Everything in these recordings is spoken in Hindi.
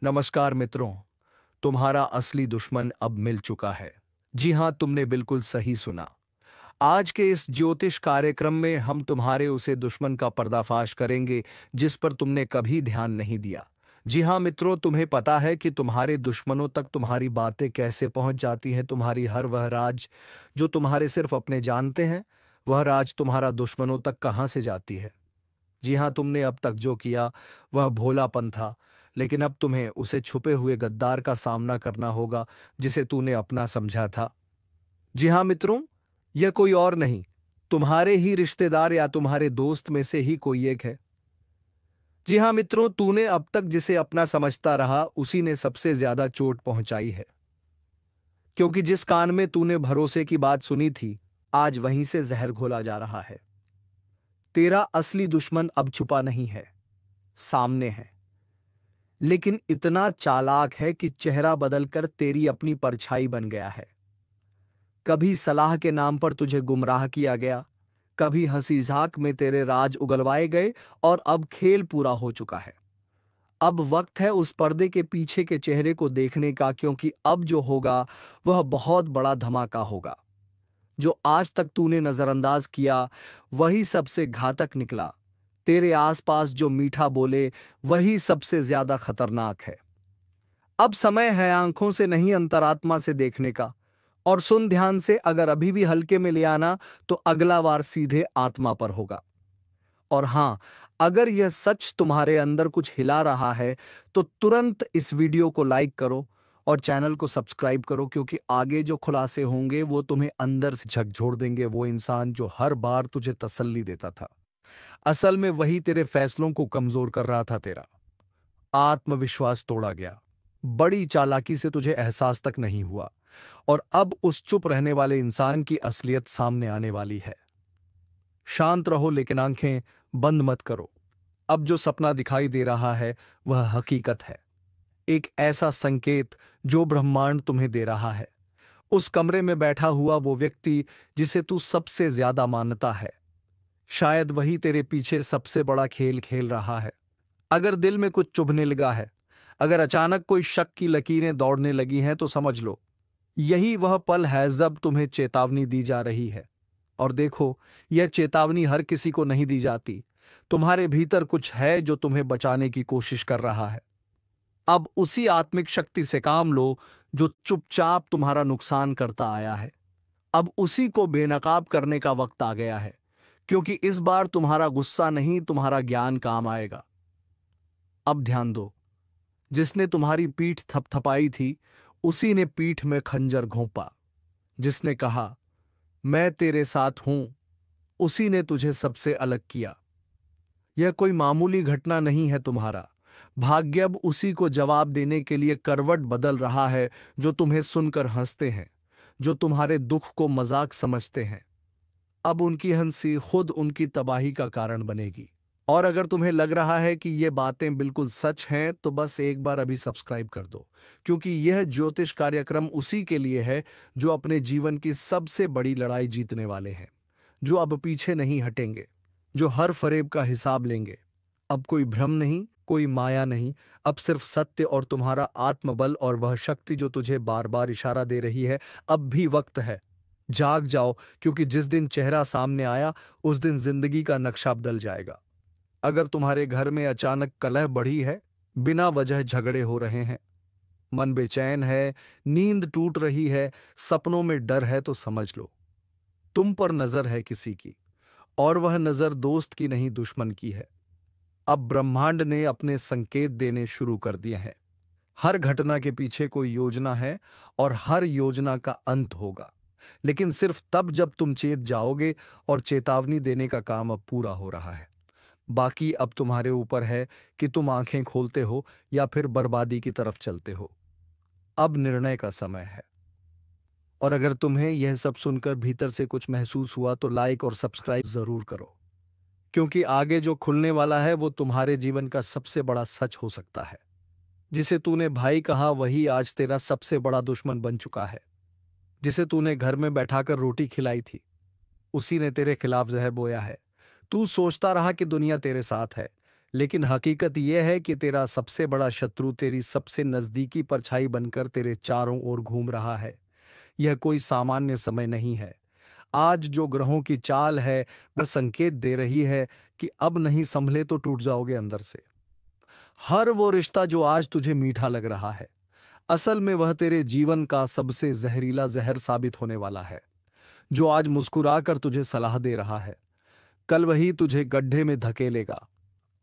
नमस्कार मित्रों, तुम्हारा असली दुश्मन अब मिल चुका है। जी हां, तुमने बिल्कुल सही सुना। आज के इस ज्योतिष कार्यक्रम में हम तुम्हारे उसे दुश्मन का पर्दाफाश करेंगे जिस पर तुमने कभी ध्यान नहीं दिया। जी हां मित्रों, तुम्हें पता है कि तुम्हारे दुश्मनों तक तुम्हारी बातें कैसे पहुंच जाती हैं। तुम्हारी हर वह राज जो तुम्हारे सिर्फ अपने जानते हैं, वह राज तुम्हारा दुश्मनों तक कहां से जाती है। जी हां, तुमने अब तक जो किया वह भोलापन था, लेकिन अब तुम्हें उसे छुपे हुए गद्दार का सामना करना होगा जिसे तूने अपना समझा था। जी हां मित्रों, यह कोई और नहीं, तुम्हारे ही रिश्तेदार या तुम्हारे दोस्त में से ही कोई एक है। जी हां मित्रों, तूने अब तक जिसे अपना समझता रहा उसी ने सबसे ज्यादा चोट पहुंचाई है। क्योंकि जिस कान में तूने भरोसे की बात सुनी थी, आज वहीं से जहर घोला जा रहा है। तेरा असली दुश्मन अब छुपा नहीं है, सामने है। लेकिन इतना चालाक है कि चेहरा बदलकर तेरी अपनी परछाई बन गया है। कभी सलाह के नाम पर तुझे गुमराह किया गया, कभी हंसी मजाक में तेरे राज उगलवाए गए, और अब खेल पूरा हो चुका है। अब वक्त है उस पर्दे के पीछे के चेहरे को देखने का, क्योंकि अब जो होगा वह बहुत बड़ा धमाका होगा। जो आज तक तूने नजरअंदाज किया वही सबसे घातक निकला। तेरे आसपास जो मीठा बोले वही सबसे ज्यादा खतरनाक है। अब समय है आंखों से नहीं, अंतरात्मा से देखने का। और सुन ध्यान से, अगर अभी भी हल्के में ले आना तो अगला वार सीधे आत्मा पर होगा। और हां, अगर यह सच तुम्हारे अंदर कुछ हिला रहा है तो तुरंत इस वीडियो को लाइक करो और चैनल को सब्सक्राइब करो, क्योंकि आगे जो खुलासे होंगे वो तुम्हें अंदर से झकझोर देंगे। वो इंसान जो हर बार तुझे तसल्ली देता था, असल में वही तेरे फैसलों को कमजोर कर रहा था। तेरा आत्मविश्वास तोड़ा गया, बड़ी चालाकी से तुझे एहसास तक नहीं हुआ। और अब उस चुप रहने वाले इंसान की असलियत सामने आने वाली है। शांत रहो, लेकिन आंखें बंद मत करो। अब जो सपना दिखाई दे रहा है वह हकीकत है। एक ऐसा संकेत जो ब्रह्मांड तुम्हें दे रहा है। उस कमरे में बैठा हुआ वो व्यक्ति जिसे तू सबसे ज्यादा मानता है, शायद वही तेरे पीछे सबसे बड़ा खेल खेल रहा है। अगर दिल में कुछ चुभने लगा है, अगर अचानक कोई शक की लकीरें दौड़ने लगी हैं, तो समझ लो यही वह पल है जब तुम्हें चेतावनी दी जा रही है। और देखो, यह चेतावनी हर किसी को नहीं दी जाती। तुम्हारे भीतर कुछ है जो तुम्हें बचाने की कोशिश कर रहा है। अब उसी आत्मिक शक्ति से काम लो जो चुपचाप तुम्हारा नुकसान करता आया है। अब उसी को बेनकाब करने का वक्त आ गया है, क्योंकि इस बार तुम्हारा गुस्सा नहीं, तुम्हारा ज्ञान काम आएगा। अब ध्यान दो, जिसने तुम्हारी पीठ थपथपाई थी उसी ने पीठ में खंजर घोंपा। जिसने कहा मैं तेरे साथ हूं, उसी ने तुझे सबसे अलग किया। यह कोई मामूली घटना नहीं है। तुम्हारा भाग्य अब उसी को जवाब देने के लिए करवट बदल रहा है जो तुम्हें सुनकर हंसते हैं, जो तुम्हारे दुख को मजाक समझते हैं। अब उनकी हंसी खुद उनकी तबाही का कारण बनेगी। और अगर तुम्हें लग रहा है कि ये बातें बिल्कुल सच हैं, तो बस एक बार अभी सब्सक्राइब कर दो, क्योंकि यह ज्योतिष कार्यक्रम उसी के लिए है जो अपने जीवन की सबसे बड़ी लड़ाई जीतने वाले हैं, जो अब पीछे नहीं हटेंगे, जो हर फरेब का हिसाब लेंगे। अब कोई भ्रम नहीं, कोई माया नहीं, अब सिर्फ सत्य और तुम्हारा आत्मबल और वह शक्ति जो तुझे बार बार इशारा दे रही है। अब भी वक्त है, जाग जाओ, क्योंकि जिस दिन चेहरा सामने आया उस दिन जिंदगी का नक्शा बदल जाएगा। अगर तुम्हारे घर में अचानक कलह बढ़ी है, बिना वजह झगड़े हो रहे हैं, मन बेचैन है, नींद टूट रही है, सपनों में डर है, तो समझ लो तुम पर नजर है किसी की, और वह नजर दोस्त की नहीं, दुश्मन की है। अब ब्रह्मांड ने अपने संकेत देने शुरू कर दिए हैं। हर घटना के पीछे कोई योजना है और हर योजना का अंत होगा, लेकिन सिर्फ तब जब तुम चेत जाओगे। और चेतावनी देने का काम अब पूरा हो रहा है। बाकी अब तुम्हारे ऊपर है कि तुम आंखें खोलते हो या फिर बर्बादी की तरफ चलते हो। अब निर्णय का समय है। और अगर तुम्हें यह सब सुनकर भीतर से कुछ महसूस हुआ तो लाइक और सब्सक्राइब जरूर करो, क्योंकि आगे जो खुलने वाला है वो तुम्हारे जीवन का सबसे बड़ा सच हो सकता है। जिसे तूने भाई कहा वही आज तेरा सबसे बड़ा दुश्मन बन चुका है। जिसे तूने घर में बैठाकर रोटी खिलाई थी, उसी ने तेरे खिलाफ जहर बोया है। तू सोचता रहा कि दुनिया तेरे साथ है, लेकिन हकीकत यह है कि तेरा सबसे बड़ा शत्रु तेरी सबसे नजदीकी परछाई बनकर तेरे चारों ओर घूम रहा है। यह कोई सामान्य समय नहीं है। आज जो ग्रहों की चाल है वह संकेत दे रही है कि अब नहीं संभले तो टूट जाओगे अंदर से। हर वो रिश्ता जो आज तुझे मीठा लग रहा है, असल में वह तेरे जीवन का सबसे जहरीला जहर साबित होने वाला है। जो आज मुस्कुराकर तुझे सलाह दे रहा है, कल वही तुझे गड्ढे में धकेलेगा।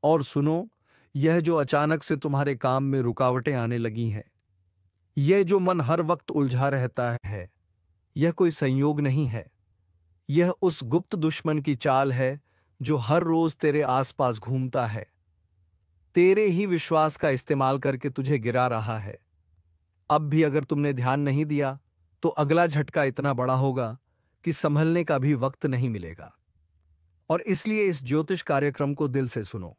और सुनो, यह जो अचानक से तुम्हारे काम में रुकावटें आने लगी हैं, यह जो मन हर वक्त उलझा रहता है, यह कोई संयोग नहीं है। यह उस गुप्त दुश्मन की चाल है जो हर रोज तेरे आसपास घूमता है, तेरे ही विश्वास का इस्तेमाल करके तुझे गिरा रहा है। अब भी अगर तुमने ध्यान नहीं दिया तो अगला झटका इतना बड़ा होगा कि संभलने का भी वक्त नहीं मिलेगा। और इसलिए इस ज्योतिष कार्यक्रम को दिल से सुनो।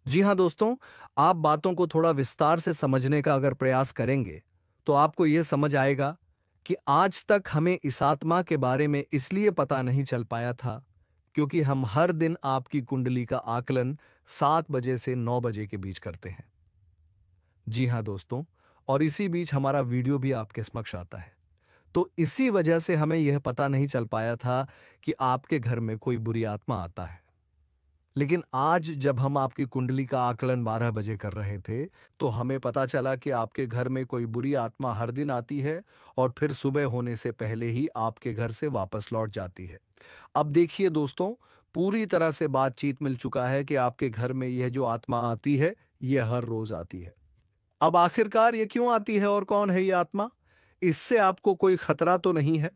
जी हां दोस्तों, आप बातों को थोड़ा विस्तार से समझने का अगर प्रयास करेंगे तो आपको यह समझ आएगा कि आज तक हमें इस आत्मा के बारे में इसलिए पता नहीं चल पाया था क्योंकि हम हर दिन आपकी कुंडली का आकलन 7 बजे से 9 बजे के बीच करते हैं। जी हां दोस्तों, और इसी बीच हमारा वीडियो भी आपके समक्ष आता है। तो इसी वजह से हमें यह पता नहीं चल पाया था कि आपके घर में कोई बुरी आत्मा आता है। लेकिन आज जब हम आपकी कुंडली का आकलन 12 बजे कर रहे थे तो हमें पता चला कि आपके घर में कोई बुरी आत्मा हर दिन आती है और फिर सुबह होने से पहले ही आपके घर से वापस लौट जाती है। अब देखिए दोस्तों, पूरी तरह से बातचीत मिल चुका है कि आपके घर में यह जो आत्मा आती है यह हर रोज आती है। अब आखिरकार ये क्यों आती है और कौन है ये आत्मा? इससे आपको कोई खतरा तो नहीं है?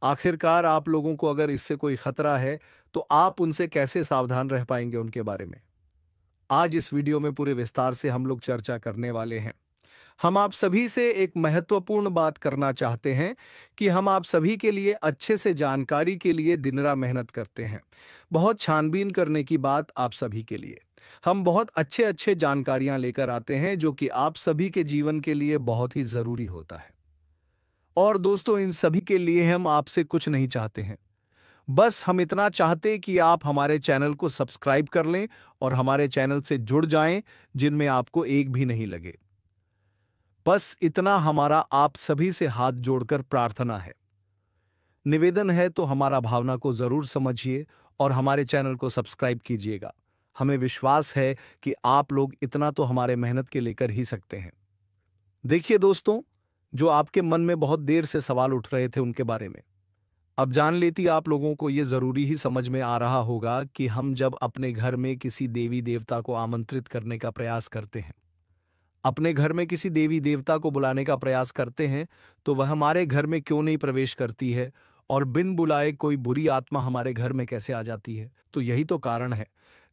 आखिरकार आप लोगों को अगर इससे कोई खतरा है तो आप उनसे कैसे सावधान रह पाएंगे उनके बारे में? आज इस वीडियो में पूरे विस्तार से हम लोग चर्चा करने वाले हैं। हम आप सभी से एक महत्वपूर्ण बात करना चाहते हैं कि हम आप सभी के लिए अच्छे से जानकारी के लिए दिन रात मेहनत करते हैं। बहुत छानबीन करने की बात आप सभी के लिए। हम बहुत अच्छे अच्छे जानकारियां लेकर आते हैं जो कि आप सभी के जीवन के लिए बहुत ही जरूरी होता है। और दोस्तों, इन सभी के लिए हम आपसे कुछ नहीं चाहते हैं, बस हम इतना चाहते कि आप हमारे चैनल को सब्सक्राइब कर लें और हमारे चैनल से जुड़ जाएं जिनमें आपको एक भी नहीं लगे। बस इतना हमारा आप सभी से हाथ जोड़कर प्रार्थना है, निवेदन है। तो हमारा भावना को जरूर समझिए और हमारे चैनल को सब्सक्राइब कीजिएगा। हमें विश्वास है कि आप लोग इतना तो हमारे मेहनत के लेकर ही सकते हैं। देखिए दोस्तों, जो आपके मन में बहुत देर से सवाल उठ रहे थे उनके बारे में अब जान लेती आप लोगों को ये जरूरी ही समझ में आ रहा होगा कि हम जब अपने घर में किसी देवी देवता को आमंत्रित करने का प्रयास करते हैं, अपने घर में किसी देवी देवता को बुलाने का प्रयास करते हैं, तो वह हमारे घर में क्यों नहीं प्रवेश करती है और बिन बुलाए कोई बुरी आत्मा हमारे घर में कैसे आ जाती है? तो यही तो कारण है।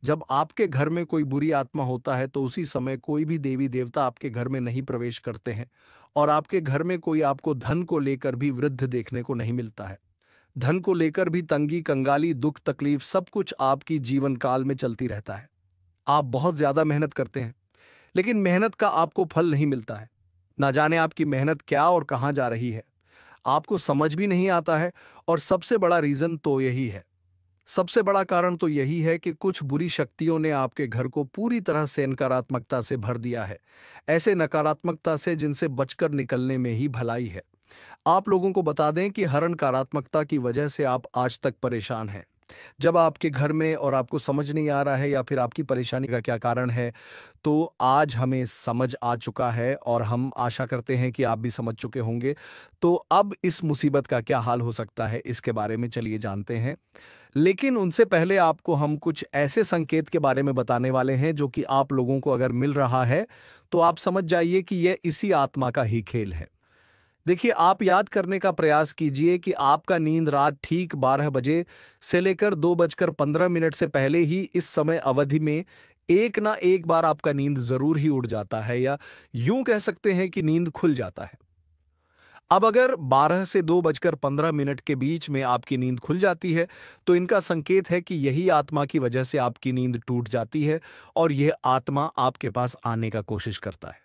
जब आपके घर में कोई बुरी आत्मा होता है तो उसी समय कोई भी देवी देवता आपके घर में नहीं प्रवेश करते हैं और आपके घर में कोई आपको धन को लेकर भी वृद्ध देखने को नहीं मिलता है। धन को लेकर भी तंगी, कंगाली, दुख, तकलीफ सब कुछ आपकी जीवन काल में चलती रहता है। आप बहुत ज्यादा मेहनत करते हैं लेकिन मेहनत का आपको फल नहीं मिलता है। ना जाने आपकी मेहनत क्या और कहां जा रही है, आपको समझ भी नहीं आता है। और सबसे बड़ा रीजन तो यही है, सबसे बड़ा कारण तो यही है कि कुछ बुरी शक्तियों ने आपके घर को पूरी तरह से नकारात्मकता से भर दिया है। ऐसे नकारात्मकता से जिनसे बचकर निकलने में ही भलाई है। आप लोगों को बता दें कि हर नकारात्मकता की वजह से आप आज तक परेशान हैं। जब आपके घर में और आपको समझ नहीं आ रहा है या फिर आपकी परेशानी का क्या कारण है, तो आज हमें समझ आ चुका है और हम आशा करते हैं कि आप भी समझ चुके होंगे। तो अब इस मुसीबत का क्या हाल हो सकता है इसके बारे में चलिए जानते हैं। लेकिन उनसे पहले आपको हम कुछ ऐसे संकेत के बारे में बताने वाले हैं जो कि आप लोगों को अगर मिल रहा है तो आप समझ जाइए कि यह इसी आत्मा का ही खेल है। देखिए, आप याद करने का प्रयास कीजिए कि आपका नींद रात ठीक 12 बजे से लेकर 2:15 से पहले ही इस समय अवधि में एक ना एक बार आपका नींद जरूर ही उड़ जाता है, या यूं कह सकते हैं कि नींद खुल जाता है। अब अगर 12 से 2:15 के बीच में आपकी नींद खुल जाती है तो इनका संकेत है कि यही आत्मा की वजह से आपकी नींद टूट जाती है और यह आत्मा आपके पास आने का कोशिश करता है।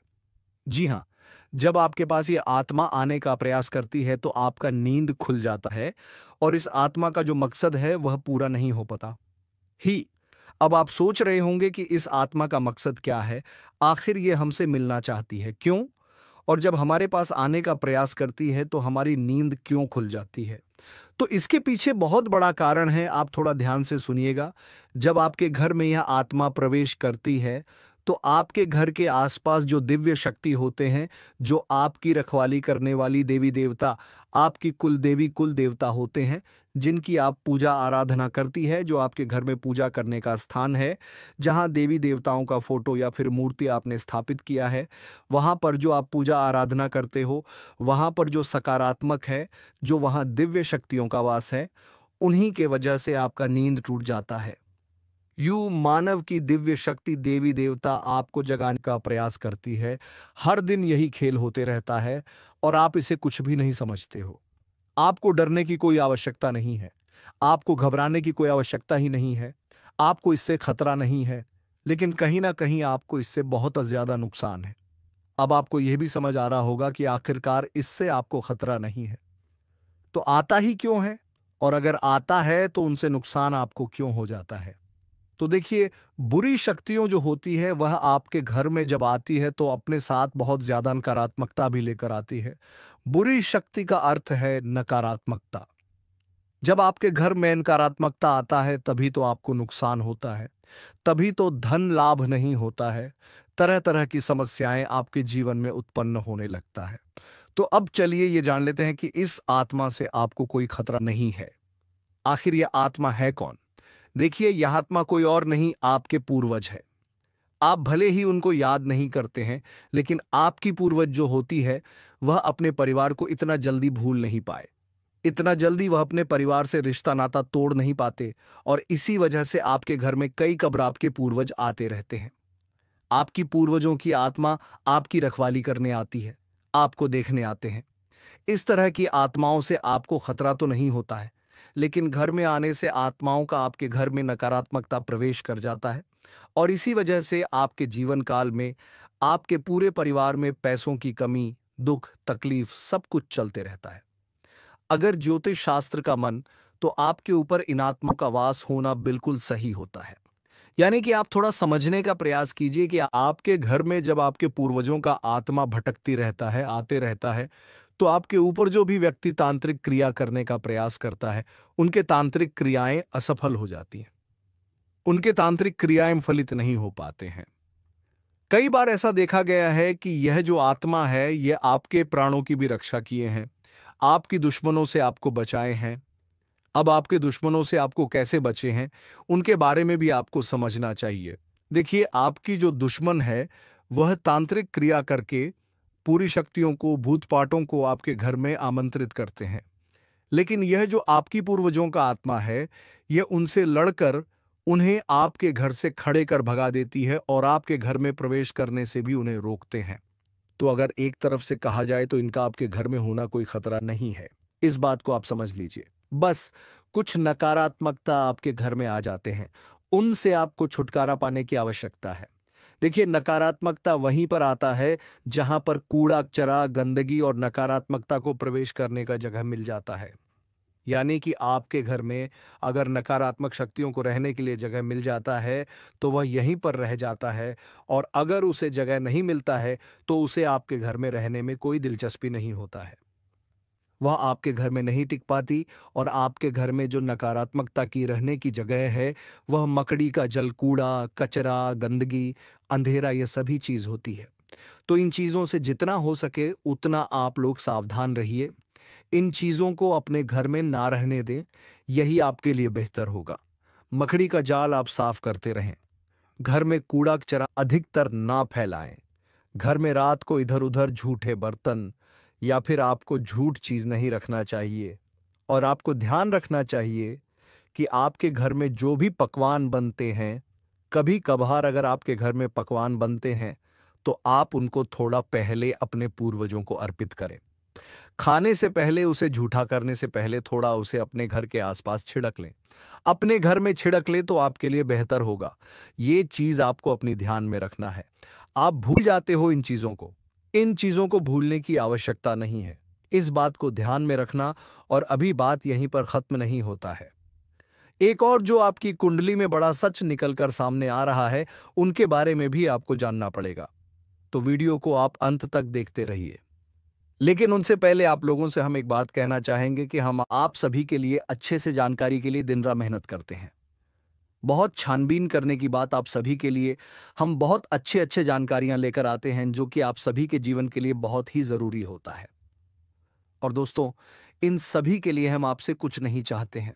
जी हाँ, जब आपके पास ये आत्मा आने का प्रयास करती है तो आपका नींद खुल जाता है और इस आत्मा का जो मकसद है वह पूरा नहीं हो पाता ही। अब आप सोच रहे होंगे कि इस आत्मा का मकसद क्या है, आखिर ये हमसे मिलना चाहती है क्यों? और जब हमारे पास आने का प्रयास करती है तो हमारी नींद क्यों खुल जाती है? तो इसके पीछे बहुत बड़ा कारण है, आप थोड़ा ध्यान से सुनिएगा। जब आपके घर में यह आत्मा प्रवेश करती है, तो आपके घर के आसपास जो दिव्य शक्ति होते हैं, जो आपकी रखवाली करने वाली देवी देवता, आपकी कुल देवी कुल देवता होते हैं, जिनकी आप पूजा आराधना करती है, जो आपके घर में पूजा करने का स्थान है, जहाँ देवी देवताओं का फोटो या फिर मूर्ति आपने स्थापित किया है, वहाँ पर जो आप पूजा आराधना करते हो, वहाँ पर जो सकारात्मक है, जो वहाँ दिव्य शक्तियों का वास है, उन्हीं के वजह से आपका नींद टूट जाता है। यूं मानव की दिव्य शक्ति देवी देवता आपको जगाने का प्रयास करती है। हर दिन यही खेल होते रहता है और आप इसे कुछ भी नहीं समझते हो। आपको डरने की कोई आवश्यकता नहीं है। आपको घबराने की कोई आवश्यकता ही नहीं है। आपको इससे खतरा नहीं है। लेकिन कहीं ना कहीं आपको इससे बहुत ज्यादा नुकसान है। अब आपको यह भी समझ आ रहा होगा कि आखिरकार इससे आपको खतरा नहीं है तो आता ही क्यों है, और अगर आता है तो उनसे नुकसान आपको क्यों हो जाता है। तो देखिए, बुरी शक्तियों जो होती है वह आपके घर में जब आती है तो अपने साथ बहुत ज्यादा नकारात्मकता भी लेकर आती है। बुरी शक्ति का अर्थ है नकारात्मकता। जब आपके घर में नकारात्मकता आता है तभी तो आपको नुकसान होता है, तभी तो धन लाभ नहीं होता है, तरह तरह की समस्याएं आपके जीवन में उत्पन्न होने लगता है। तो अब चलिए ये जान लेते हैं कि इस आत्मा से आपको कोई खतरा नहीं है। आखिर यह आत्मा है कौन? देखिए, यह आत्मा कोई और नहीं, आपके पूर्वज है। आप भले ही उनको याद नहीं करते हैं, लेकिन आपकी पूर्वज जो होती है वह अपने परिवार को इतना जल्दी भूल नहीं पाए। इतना जल्दी वह अपने परिवार से रिश्ता नाता तोड़ नहीं पाते, और इसी वजह से आपके घर में कई कब्र आपके पूर्वज आते रहते हैं। आपकी पूर्वजों की आत्मा आपकी रखवाली करने आती है, आपको देखने आते हैं। इस तरह की आत्माओं से आपको खतरा तो नहीं होता है, लेकिन घर में आने से आत्माओं का आपके घर में नकारात्मकता प्रवेश कर जाता है, और इसी वजह से आपके जीवन काल में आपके पूरे परिवार में पैसों की कमी, दुख, तकलीफ सब कुछ चलते रहता है। अगर ज्योतिष शास्त्र का मन, तो आपके ऊपर इन आत्माओं का वास होना बिल्कुल सही होता है। यानी कि आप थोड़ा समझने का प्रयास कीजिए कि आपके घर में जब आपके पूर्वजों का आत्मा भटकती रहता है, आते रहता है, तो आपके ऊपर जो भी व्यक्ति तांत्रिक क्रिया करने का प्रयास करता है, उनके तांत्रिक क्रियाएं असफल हो जाती हैं। उनके तांत्रिक क्रियाएं फलित नहीं हो पाते हैं। कई बार ऐसा देखा गया है कि यह जो आत्मा है, यह आपके प्राणों की भी रक्षा किए हैं, आपकी दुश्मनों से आपको बचाए हैं। अब आपके दुश्मनों से आपको कैसे बचे हैं, उनके बारे में भी आपको समझना चाहिए। देखिए, आपकी जो दुश्मन है, वह तांत्रिक क्रिया करके पूरी शक्तियों को, भूत पाटों को आपके घर में आमंत्रित करते हैं। लेकिन यह जो आपकी पूर्वजों का आत्मा है, यह उनसे लड़कर उन्हें आपके घर से खड़े कर भगा देती है, और आपके घर में प्रवेश करने से भी उन्हें रोकते हैं। तो अगर एक तरफ से कहा जाए तो इनका आपके घर में होना कोई खतरा नहीं है। इस बात को आप समझ लीजिए। बस कुछ नकारात्मकता आपके घर में आ जाते हैं, उनसे आपको छुटकारा पाने की आवश्यकता है। देखिए, नकारात्मकता वहीं पर आता है जहां पर कूड़ा कचरा, गंदगी और नकारात्मकता को प्रवेश करने का जगह मिल जाता है। यानी कि आपके घर में अगर नकारात्मक शक्तियों को रहने के लिए जगह मिल जाता है, तो वह यहीं पर रह जाता है, और अगर उसे जगह नहीं मिलता है तो उसे आपके घर में रहने में कोई दिलचस्पी नहीं होता है। वह आपके घर में नहीं टिक पाती, और आपके घर में जो नकारात्मकता की रहने की जगह है, वह मकड़ी का जल, कूड़ा कचरा, गंदगी, अंधेरा, ये सभी चीज होती है। तो इन चीजों से जितना हो सके उतना आप लोग सावधान रहिए। इन चीजों को अपने घर में ना रहने दें, यही आपके लिए बेहतर होगा। मकड़ी का जाल आप साफ करते रहें। घर में कूड़ा कचरा अधिकतर ना फैलाएं। घर में रात को इधर उधर झूठे बर्तन या फिर आपको झूठ चीज नहीं रखना चाहिए। और आपको ध्यान रखना चाहिए कि आपके घर में जो भी पकवान बनते हैं, कभी कभार अगर आपके घर में पकवान बनते हैं तो आप उनको थोड़ा पहले अपने पूर्वजों को अर्पित करें। खाने से पहले, उसे झूठा करने से पहले थोड़ा उसे अपने घर के आसपास छिड़क लें। अपने घर में छिड़क लें तो आपके लिए बेहतर होगा। ये चीज आपको अपनी ध्यान में रखना है। आप भूल जाते हो इन चीजों को। इन चीजों को भूलने की आवश्यकता नहीं है। इस बात को ध्यान में रखना, और अभी बात यहीं पर खत्म नहीं होता है। एक और जो आपकी कुंडली में बड़ा सच निकलकर सामने आ रहा है, उनके बारे में भी आपको जानना पड़ेगा। तो वीडियो को आप अंत तक देखते रहिए। लेकिन उनसे पहले आप लोगों से हम एक बात कहना चाहेंगे कि हम आप सभी के लिए अच्छे से जानकारी के लिए दिन रात मेहनत करते हैं। बहुत छानबीन करने की बात आप सभी के लिए हम बहुत अच्छे अच्छे जानकारियां लेकर आते हैं जो कि आप सभी के जीवन के लिए बहुत ही जरूरी होता है। और दोस्तों, इन सभी के लिए हम आपसे कुछ नहीं चाहते हैं।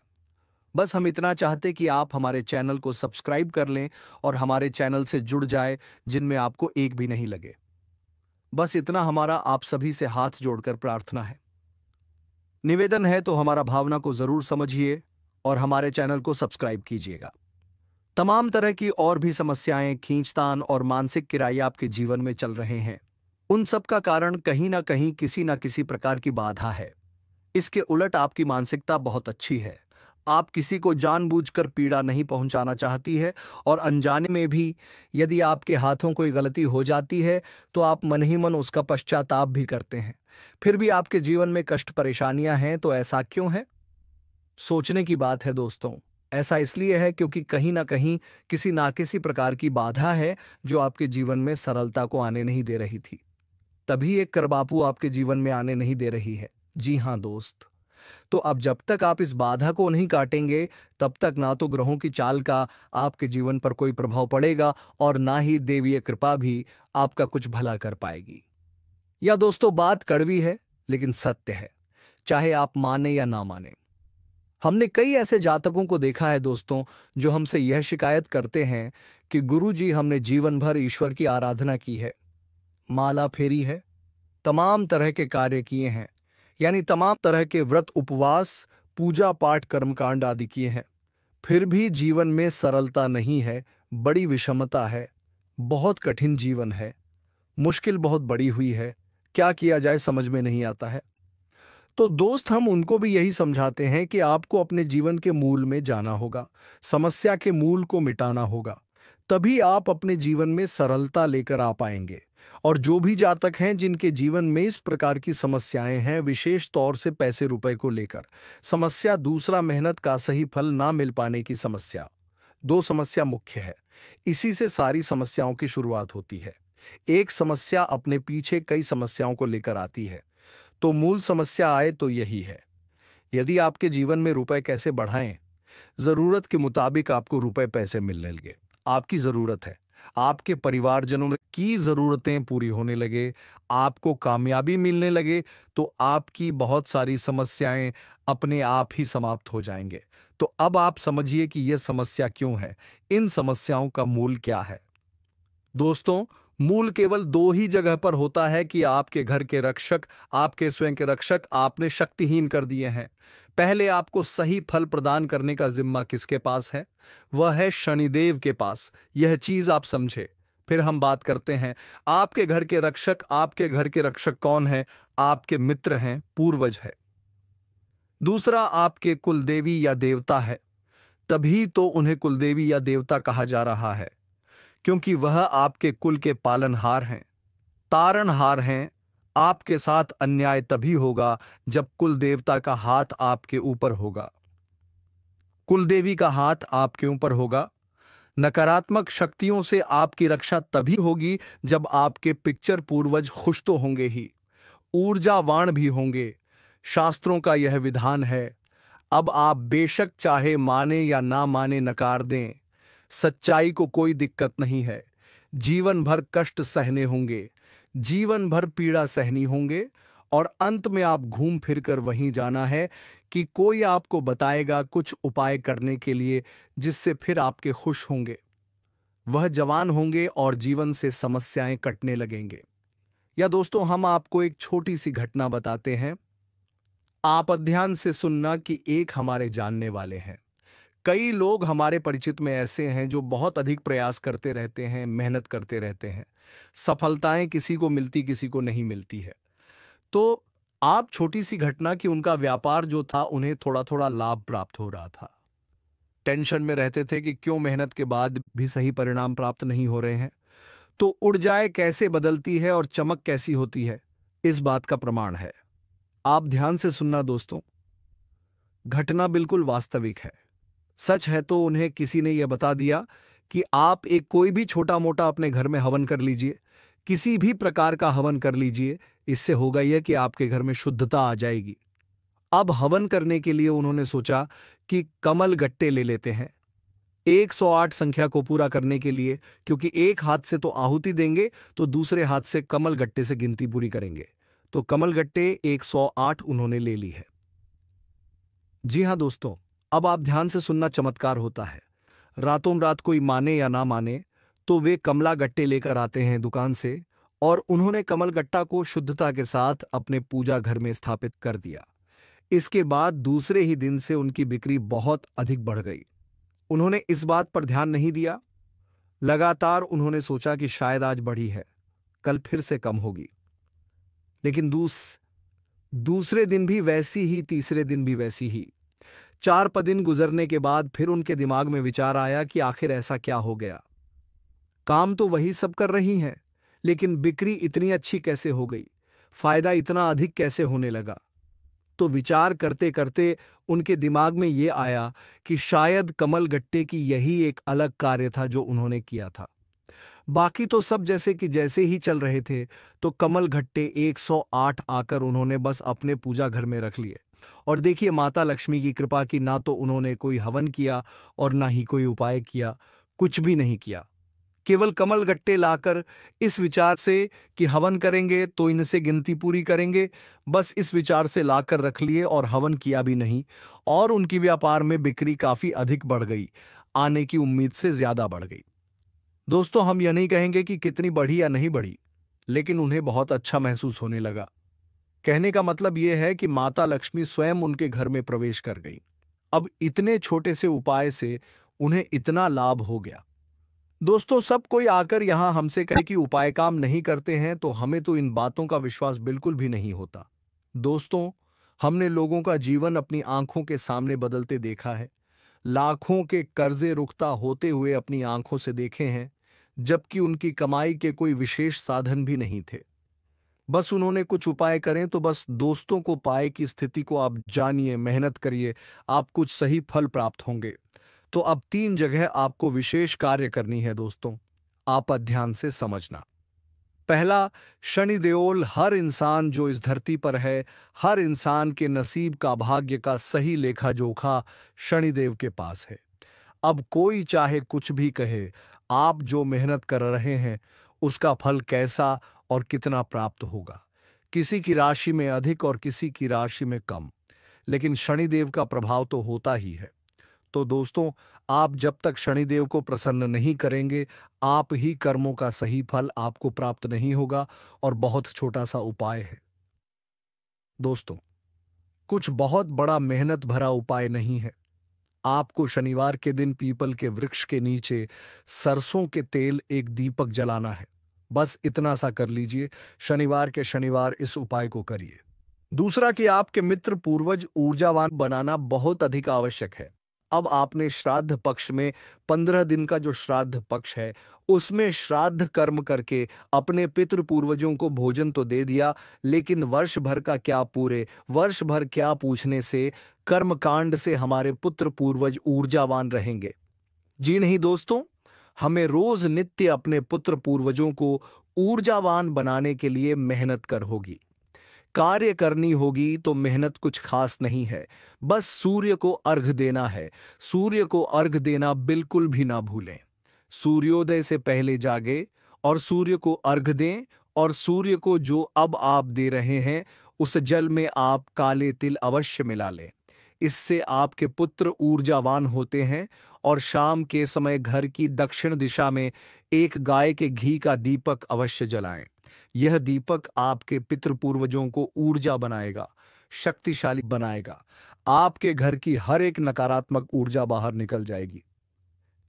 बस हम इतना चाहते कि आप हमारे चैनल को सब्सक्राइब कर लें और हमारे चैनल से जुड़ जाए, जिनमें आपको एक भी नहीं लगे। बस इतना हमारा आप सभी से हाथ जोड़कर प्रार्थना है। निवेदन है तो हमारा भावना को जरूर समझिए और हमारे चैनल को सब्सक्राइब कीजिएगा। तमाम तरह की और भी समस्याएं, खींचतान और मानसिक किराए आपके जीवन में चल रहे हैं। उन सब का कारण कहीं ना कहीं किसी ना किसी प्रकार की बाधा है। इसके उलट आपकी मानसिकता बहुत अच्छी है। आप किसी को जानबूझकर पीड़ा नहीं पहुंचाना चाहती है और अनजाने में भी यदि आपके हाथों कोई गलती हो जाती है तो आप मन ही मन उसका पश्चाताप भी करते हैं। फिर भी आपके जीवन में कष्ट परेशानियां हैं, तो ऐसा क्यों है? सोचने की बात है दोस्तों। ऐसा इसलिए है क्योंकि कहीं ना किसी प्रकार की बाधा है जो आपके जीवन में सरलता को आने नहीं दे रही थी। तभी एक करबापू आपके जीवन में आने नहीं दे रही है। जी हाँ दोस्त, तो अब जब तक आप इस बाधा को नहीं काटेंगे, तब तक ना तो ग्रहों की चाल का आपके जीवन पर कोई प्रभाव पड़ेगा और ना ही देवीय कृपा भी आपका कुछ भला कर पाएगी। या दोस्तों, बात कड़वी है लेकिन सत्य है, चाहे आप माने या ना माने। हमने कई ऐसे जातकों को देखा है दोस्तों, जो हमसे यह शिकायत करते हैं कि गुरुजी, हमने जीवन भर ईश्वर की आराधना की है, माला फेरी है, तमाम तरह के कार्य किए हैं, यानी तमाम तरह के व्रत, उपवास, पूजा पाठ, कर्मकांड आदि किए हैं, फिर भी जीवन में सरलता नहीं है, बड़ी विषमता है, बहुत कठिन जीवन है, मुश्किल बहुत बड़ी हुई है, क्या किया जाए समझ में नहीं आता है। तो दोस्त, हम उनको भी यही समझाते हैं कि आपको अपने जीवन के मूल में जाना होगा, समस्या के मूल को मिटाना होगा, तभी आप अपने जीवन में सरलता लेकर आ पाएंगे। और जो भी जातक हैं जिनके जीवन में इस प्रकार की समस्याएं हैं, विशेष तौर से पैसे रुपए को लेकर समस्या, दूसरा मेहनत का सही फल ना मिल पाने की समस्या, दो समस्या मुख्य है। इसी से सारी समस्याओं की शुरुआत होती है। एक समस्या अपने पीछे कई समस्याओं को लेकर आती है, तो मूल समस्या आए तो यही है। यदि आपके जीवन में रुपए कैसे बढ़ाएं, जरूरत के मुताबिक आपको रुपए पैसे मिलने लगे, आपकी जरूरत है, आपके परिवारजनों की जरूरतें पूरी होने लगे, आपको कामयाबी मिलने लगे, तो आपकी बहुत सारी समस्याएं अपने आप ही समाप्त हो जाएंगे। तो अब आप समझिए कि यह समस्या क्यों है, इन समस्याओं का मूल क्या है। दोस्तों, मूल केवल दो ही जगह पर होता है कि आपके घर के रक्षक, आपके स्वयं के रक्षक आपने शक्तिहीन कर दिए हैं। पहले आपको सही फल प्रदान करने का जिम्मा किसके पास है? वह है शनिदेव के पास। यह चीज आप समझे, फिर हम बात करते हैं। आपके घर के रक्षक, आपके घर के रक्षक कौन है? आपके मित्र हैं, पूर्वज है। दूसरा, आपके कुलदेवी या देवता है। तभी तो उन्हें कुलदेवी या देवता कहा जा रहा है, क्योंकि वह आपके कुल के पालनहार हैं, तारनहार हैं। आपके साथ अन्याय तभी होगा जब कुल देवता का हाथ आपके ऊपर होगा, कुलदेवी का हाथ आपके ऊपर होगा। नकारात्मक शक्तियों से आपकी रक्षा तभी होगी जब आपके पिक्चर पूर्वज खुश तो होंगे ही, ऊर्जावान भी होंगे। शास्त्रों का यह विधान है। अब आप बेशक चाहे माने या ना माने, नकार दें, सच्चाई को कोई दिक्कत नहीं है। जीवन भर कष्ट सहने होंगे, जीवन भर पीड़ा सहनी होंगे, और अंत में आप घूम फिर कर वहीं जाना है कि कोई आपको बताएगा कुछ उपाय करने के लिए, जिससे फिर आपके खुश होंगे, वह जवान होंगे और जीवन से समस्याएं कटने लगेंगे। या दोस्तों, हम आपको एक छोटी सी घटना बताते हैं, आप ध्यान से सुनना कि एक हमारे जानने वाले हैं। कई लोग हमारे परिचित में ऐसे हैं जो बहुत अधिक प्रयास करते रहते हैं, मेहनत करते रहते हैं, सफलताएं किसी को मिलती, किसी को नहीं मिलती है। तो आप छोटी सी घटना कि उनका व्यापार जो था, उन्हें थोड़ा थोड़ा लाभ प्राप्त हो रहा था। टेंशन में रहते थे कि क्यों मेहनत के बाद भी सही परिणाम प्राप्त नहीं हो रहे हैं। तो उड़ जाए कैसे बदलती है और चमक कैसी होती है, इस बात का प्रमाण है। आप ध्यान से सुनना दोस्तों, घटना बिल्कुल वास्तविक है। सच है तो उन्हें किसी ने यह बता दिया कि आप एक कोई भी छोटा मोटा अपने घर में हवन कर लीजिए, किसी भी प्रकार का हवन कर लीजिए। इससे होगा यह कि आपके घर में शुद्धता आ जाएगी। अब हवन करने के लिए उन्होंने सोचा कि कमल गट्टे ले लेते हैं 108 संख्या को पूरा करने के लिए, क्योंकि एक हाथ से तो आहुति देंगे तो दूसरे हाथ से कमल गट्टे से गिनती पूरी करेंगे। तो कमल गट्टे 108 उन्होंने ले ली है। जी हां दोस्तों, अब आप ध्यान से सुनना, चमत्कार होता है। रातों रात कोई माने या ना माने तो वे कमला गट्टे लेकर आते हैं दुकान से, और उन्होंने कमल गट्टा को शुद्धता के साथ अपने पूजा घर में स्थापित कर दिया। इसके बाद दूसरे ही दिन से उनकी बिक्री बहुत अधिक बढ़ गई। उन्होंने इस बात पर ध्यान नहीं दिया। लगातार उन्होंने सोचा कि शायद आज बढ़ी है, कल फिर से कम होगी। लेकिन दूसरे दिन भी वैसी ही, तीसरे दिन भी वैसी ही। 4 दिन गुजरने के बाद फिर उनके दिमाग में विचार आया कि आखिर ऐसा क्या हो गया। काम तो वही सब कर रही हैं, लेकिन बिक्री इतनी अच्छी कैसे हो गई, फायदा इतना अधिक कैसे होने लगा। तो विचार करते करते उनके दिमाग में ये आया कि शायद कमल गट्टे की यही एक अलग कार्य था जो उन्होंने किया था। बाकी तो सब जैसे कि जैसे ही चल रहे थे, तो कमल गट्टे 108 आकर उन्होंने बस अपने पूजा घर में रख लिए। और देखिए, माता लक्ष्मी की कृपा की ना तो उन्होंने कोई हवन किया और ना ही कोई उपाय किया, कुछ भी नहीं किया। केवल कमल गट्टे लाकर इस विचार से कि हवन करेंगे तो इनसे गिनती पूरी करेंगे, बस इस विचार से लाकर रख लिए और हवन किया भी नहीं। और उनकी व्यापार में बिक्री काफी अधिक बढ़ गई, आने की उम्मीद से ज्यादा बढ़ गई। दोस्तों, हम यह नहीं कहेंगे कि कितनी बढ़ी या नहीं बढ़ी, लेकिन उन्हें बहुत अच्छा महसूस होने लगा। कहने का मतलब यह है कि माता लक्ष्मी स्वयं उनके घर में प्रवेश कर गई। अब इतने छोटे से उपाय से उन्हें इतना लाभ हो गया। दोस्तों, सब कोई आकर यहां हमसे कहे कि उपाय काम नहीं करते हैं, तो हमें तो इन बातों का विश्वास बिल्कुल भी नहीं होता। दोस्तों, हमने लोगों का जीवन अपनी आंखों के सामने बदलते देखा है। लाखों के कर्जे रुकता होते हुए अपनी आंखों से देखे हैं, जबकि उनकी कमाई के कोई विशेष साधन भी नहीं थे। बस उन्होंने कुछ उपाय करें तो बस दोस्तों को पाए की स्थिति को आप जानिए, मेहनत करिए, आप कुछ सही फल प्राप्त होंगे। तो अब 3 जगह आपको विशेष कार्य करनी है दोस्तों, आप ध्यान से समझना। पहला, शनि देओल हर इंसान जो इस धरती पर है, हर इंसान के नसीब का, भाग्य का सही लेखा जोखा शनिदेव के पास है। अब कोई चाहे कुछ भी कहे, आप जो मेहनत कर रहे हैं उसका फल कैसा और कितना प्राप्त होगा। किसी की राशि में अधिक और किसी की राशि में कम, लेकिन शनिदेव का प्रभाव तो होता ही है। तो दोस्तों, आप जब तक शनिदेव को प्रसन्न नहीं करेंगे, आप ही कर्मों का सही फल आपको प्राप्त नहीं होगा। और बहुत छोटा सा उपाय है दोस्तों, कुछ बहुत बड़ा मेहनत भरा उपाय नहीं है। आपको शनिवार के दिन पीपल के वृक्ष के नीचे सरसों के तेल एक दीपक जलाना है। बस इतना सा कर लीजिए, शनिवार के शनिवार इस उपाय को करिए। दूसरा, कि आपके मित्र पूर्वज ऊर्जावान बनाना बहुत अधिक आवश्यक है। अब आपने श्राद्ध पक्ष में 15 दिन का जो श्राद्ध पक्ष है, उसमें श्राद्ध कर्म करके अपने पितृ पूर्वजों को भोजन तो दे दिया, लेकिन वर्ष भर का क्या, पूरे वर्ष भर क्या पूछने से कर्मकांड से हमारे पुत्र पूर्वज ऊर्जावान रहेंगे? जी नहीं दोस्तों, हमें रोज नित्य अपने पुत्र पूर्वजों को ऊर्जावान बनाने के लिए मेहनत कर होगी, कार्य करनी होगी। तो मेहनत कुछ खास नहीं है, बस सूर्य को अर्घ देना है। सूर्य को अर्घ देना बिल्कुल भी ना भूलें। सूर्योदय से पहले जागे और सूर्य को अर्घ दें, और सूर्य को जो अब आप दे रहे हैं उस जल में आप काले तिल अवश्य मिला लें। इससे आपके पुत्र ऊर्जावान होते हैं। और शाम के समय घर की दक्षिण दिशा में एक गाय के घी का दीपक अवश्य जलाएं। यह दीपक आपके पितृपूर्वजों को ऊर्जा बनाएगा, शक्तिशाली बनाएगा। आपके घर की हर एक नकारात्मक ऊर्जा बाहर निकल जाएगी।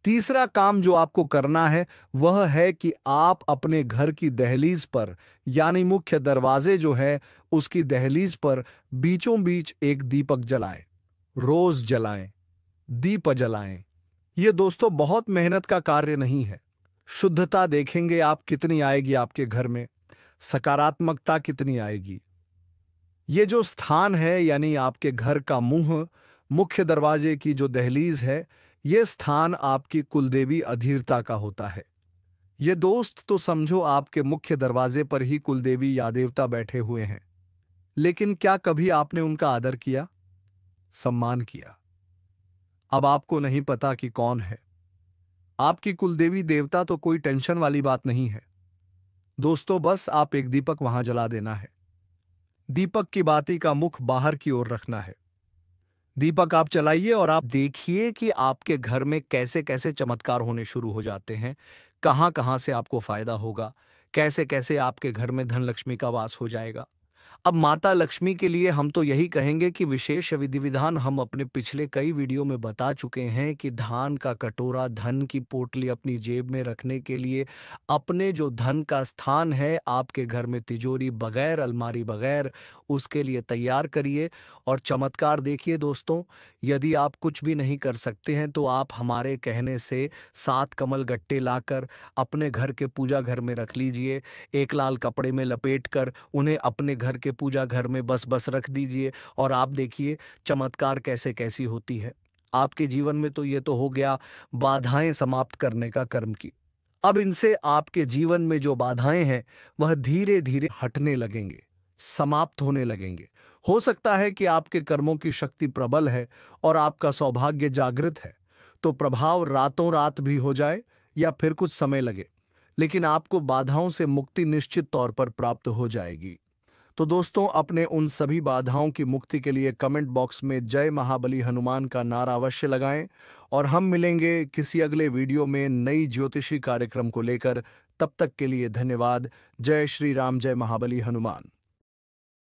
तीसरा काम जो आपको करना है वह है कि आप अपने घर की दहलीज पर, यानी मुख्य दरवाजे जो है उसकी दहलीज पर बीचों बीच एक दीपक जलाएं। रोज जलाएं, दीप जलाएं। यह दोस्तों बहुत मेहनत का कार्य नहीं है। शुद्धता देखेंगे आप कितनी आएगी आपके घर में, सकारात्मकता कितनी आएगी। ये जो स्थान है, यानी आपके घर का मुंह, मुख्य दरवाजे की जो दहलीज है, ये स्थान आपकी कुलदेवी अधीरता का होता है। ये दोस्त तो समझो आपके मुख्य दरवाजे पर ही कुलदेवी या देवता बैठे हुए हैं। लेकिन क्या कभी आपने उनका आदर किया, सम्मान किया? अब आपको नहीं पता कि कौन है आपकी कुलदेवी देवता, तो कोई टेंशन वाली बात नहीं है दोस्तों। बस आप एक दीपक वहां जला देना है। दीपक की बाती का मुख बाहर की ओर रखना है। दीपक आप जलाइए और आप देखिए कि आपके घर में कैसे कैसे चमत्कार होने शुरू हो जाते हैं, कहां कहां से आपको फायदा होगा, कैसे कैसे आपके घर में धन लक्ष्मी का वास हो जाएगा। अब माता लक्ष्मी के लिए हम तो यही कहेंगे कि विशेष विधि विधान हम अपने पिछले कई वीडियो में बता चुके हैं कि धान का कटोरा, धन की पोटली अपनी जेब में रखने के लिए अपने जो धन का स्थान है आपके घर में, तिजोरी बगैर, अलमारी बगैर, उसके लिए तैयार करिए और चमत्कार देखिए दोस्तों। यदि आप कुछ भी नहीं कर सकते हैं तो आप हमारे कहने से 7 कमल गट्टे लाकर अपने घर के पूजा घर में रख लीजिए। एक लाल कपड़े में लपेट कर उन्हें अपने घर के पूजा घर में बस रख दीजिए और आप देखिए चमत्कार कैसे कैसी होती है आपके जीवन में। तो ये तो हो गया बाधाएं समाप्त करने का कर्म की। अब इनसे आपके जीवन में जो बाधाएं हैं वह धीरे धीरे हटने लगेंगे, समाप्त होने लगेंगे। हो सकता है कि आपके कर्मों की शक्ति प्रबल है और आपका सौभाग्य जागृत है, तो प्रभाव रातों रात भी हो जाए या फिर कुछ समय लगे, लेकिन आपको बाधाओं से मुक्ति निश्चित तौर पर प्राप्त हो जाएगी। तो दोस्तों, अपने उन सभी बाधाओं की मुक्ति के लिए कमेंट बॉक्स में जय महाबली हनुमान का नारा अवश्य लगाएं और हम मिलेंगे किसी अगले वीडियो में नई ज्योतिषी कार्यक्रम को लेकर। तब तक के लिए धन्यवाद। जय श्री राम, जय महाबली हनुमान।